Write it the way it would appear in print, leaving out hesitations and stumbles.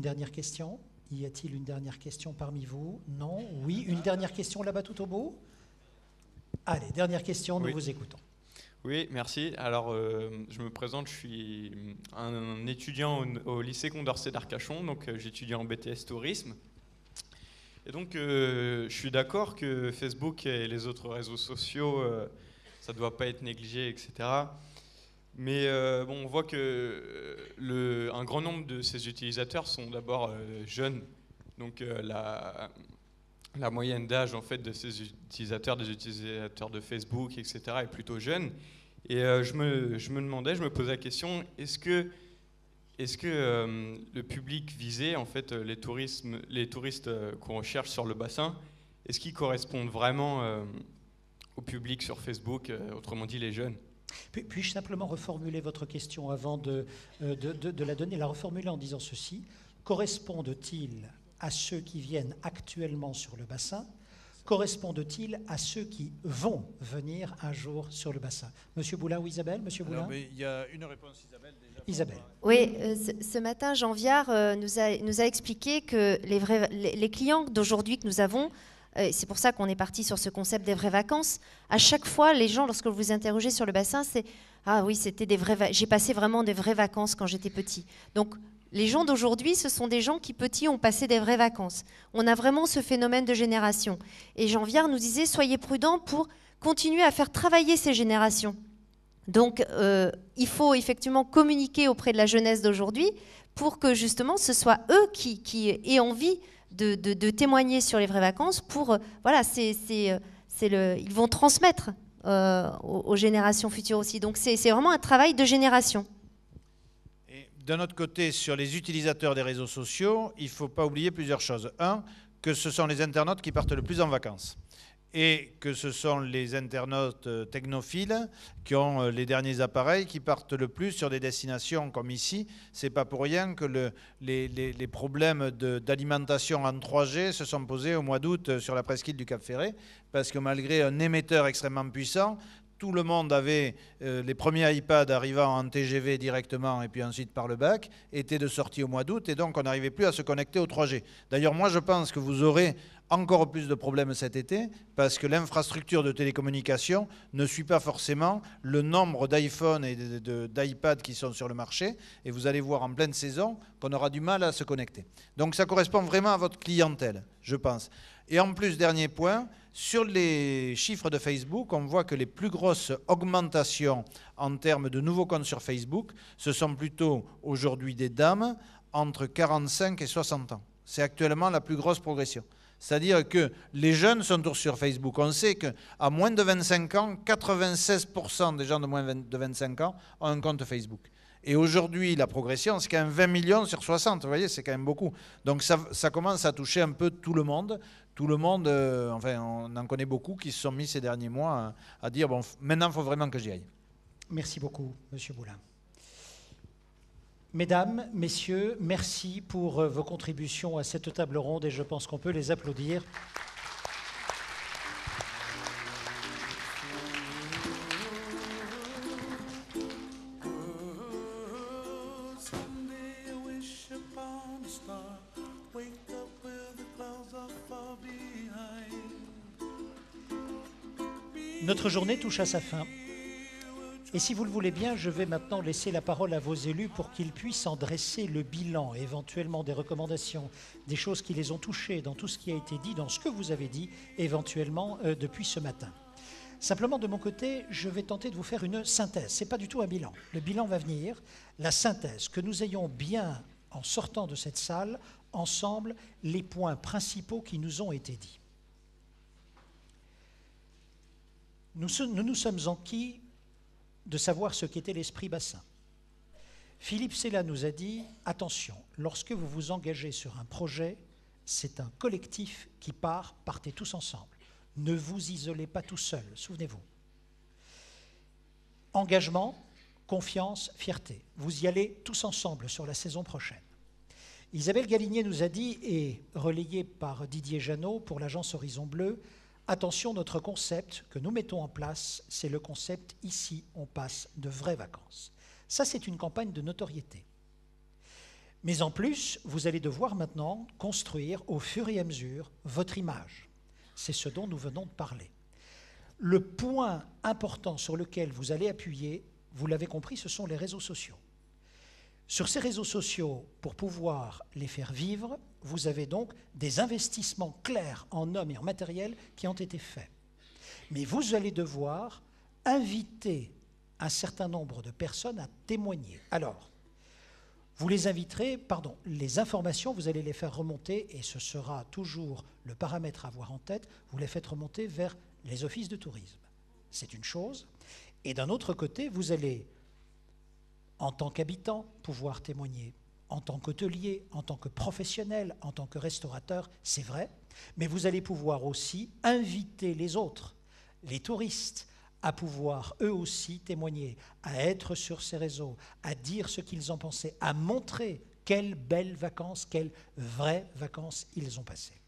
Dernière question. Y a-t-il une dernière question parmi vous? Non? Oui? Une dernière question là-bas tout au bout? Allez, dernière question, nous vous écoutons. Oui, merci. Alors, je me présente, je suis un étudiant au lycée Condorcet d'Arcachon, donc j'étudie en BTS Tourisme. Et donc, je suis d'accord que Facebook et les autres réseaux sociaux, ça ne doit pas être négligé, etc. Mais bon, on voit que un grand nombre de ces utilisateurs sont d'abord jeunes. Donc, la moyenne d'âge en fait de ces utilisateurs, des utilisateurs de Facebook, etc., est plutôt jeune. Et je me demandais, je me posais la question, est-ce que le public visé, en fait, les touristes qu'on recherche sur le bassin, est-ce qu'ils correspondent vraiment au public sur Facebook, autrement dit les jeunes? Puis-je simplement reformuler votre question avant de la donner, la reformuler en disant ceci: correspondent-ils à ceux qui viennent actuellement sur le bassin? Correspondent-ils à ceux qui vont venir un jour sur le bassin? Monsieur Boulin ou Isabelle? Monsieur Boulin? Il y a une réponse, Isabelle, déjà. Isabelle. Oui, ce matin, Jean Viard nous a expliqué que les clients d'aujourd'hui que nous avons, c'est pour ça qu'on est parti sur ce concept des vraies vacances, à chaque fois, les gens, lorsque vous vous interrogez sur le bassin, c'est « Ah oui, j'ai passé vraiment des vraies vacances quand j'étais petit ». Donc, les gens d'aujourd'hui, ce sont des gens qui, petits, ont passé des vraies vacances. On a vraiment ce phénomène de génération. Et Jean Viard nous disait, soyez prudents pour continuer à faire travailler ces générations. Donc, il faut effectivement communiquer auprès de la jeunesse d'aujourd'hui pour que, justement, ce soit eux qui aient envie de témoigner sur les vraies vacances pour... voilà, ils vont transmettre aux générations futures aussi. Donc, c'est vraiment un travail de génération. D'un autre côté, sur les utilisateurs des réseaux sociaux, il ne faut pas oublier plusieurs choses. Un, que ce sont les internautes qui partent le plus en vacances. Et que ce sont les internautes technophiles qui ont les derniers appareils qui partent le plus sur des destinations comme ici. Ce n'est pas pour rien que les problèmes d'alimentation en 3G se sont posés au mois d'août sur la presqu'île du Cap-Ferret, parce que malgré un émetteur extrêmement puissant, tout le monde avait les premiers iPads arrivant en TGV directement et puis ensuite par le bac, étaient de sortie au mois d'août et donc on n'arrivait plus à se connecter au 3G. D'ailleurs, moi je pense que vous aurez encore plus de problèmes cet été parce que l'infrastructure de télécommunication ne suit pas forcément le nombre d'iPhone et d'iPad qui sont sur le marché et vous allez voir en pleine saison qu'on aura du mal à se connecter. Donc ça correspond vraiment à votre clientèle, je pense. Et en plus, dernier point, sur les chiffres de Facebook, on voit que les plus grosses augmentations en termes de nouveaux comptes sur Facebook, ce sont plutôt aujourd'hui des dames entre 45 et 60 ans. C'est actuellement la plus grosse progression. C'est-à-dire que les jeunes sont tous sur Facebook. On sait qu'à moins de 25 ans, 96% des gens de moins de 25 ans ont un compte Facebook. Et aujourd'hui, la progression, c'est quand même 20 millions sur 60. Vous voyez, c'est quand même beaucoup. Donc ça commence à toucher un peu tout le monde. Tout le monde, enfin, on en connaît beaucoup qui se sont mis ces derniers mois à dire, bon, maintenant, il faut vraiment que j'y aille. Merci beaucoup, Monsieur Boulin. Mesdames, Messieurs, merci pour vos contributions à cette table ronde et je pense qu'on peut les applaudir. Notre journée touche à sa fin. Et si vous le voulez bien, je vais maintenant laisser la parole à vos élus pour qu'ils puissent en dresser le bilan, éventuellement des recommandations, des choses qui les ont touchés dans tout ce qui a été dit, dans ce que vous avez dit, éventuellement depuis ce matin. Simplement, de mon côté, je vais tenter de vous faire une synthèse. Ce n'est pas du tout un bilan. Le bilan va venir. La synthèse, que nous ayons bien, en sortant de cette salle, ensemble, les points principaux qui nous ont été dits. Nous nous sommes enquis de savoir ce qu'était l'esprit bassin. Philippe Sella nous a dit, attention, lorsque vous vous engagez sur un projet, c'est un collectif qui part, partez tous ensemble. Ne vous isolez pas tout seul, souvenez-vous. Engagement, confiance, fierté. Vous y allez tous ensemble sur la saison prochaine. Isabelle Galigné nous a dit, et relayé par Didier Jeannot pour l'agence Horizon Bleu, attention, notre concept que nous mettons en place, c'est le concept « Ici, on passe de vraies vacances ». Ça, c'est une campagne de notoriété. Mais en plus, vous allez devoir maintenant construire au fur et à mesure votre image. C'est ce dont nous venons de parler. Le point important sur lequel vous allez appuyer, vous l'avez compris, ce sont les réseaux sociaux. Sur ces réseaux sociaux, pour pouvoir les faire vivre, vous avez donc des investissements clairs en hommes et en matériel qui ont été faits. Mais vous allez devoir inviter un certain nombre de personnes à témoigner. Alors, vous les inviterez, les informations, vous allez les faire remonter, et ce sera toujours le paramètre à avoir en tête, vous les faites remonter vers les offices de tourisme. C'est une chose. Et d'un autre côté, vous allez, en tant qu'habitant, pouvoir témoigner. En tant qu'hôtelier, en tant que professionnel, en tant que restaurateur, c'est vrai. Mais vous allez pouvoir aussi inviter les autres, les touristes, à pouvoir eux aussi témoigner, à être sur ces réseaux, à dire ce qu'ils en pensaient, à montrer quelles belles vacances, quelles vraies vacances ils ont passées.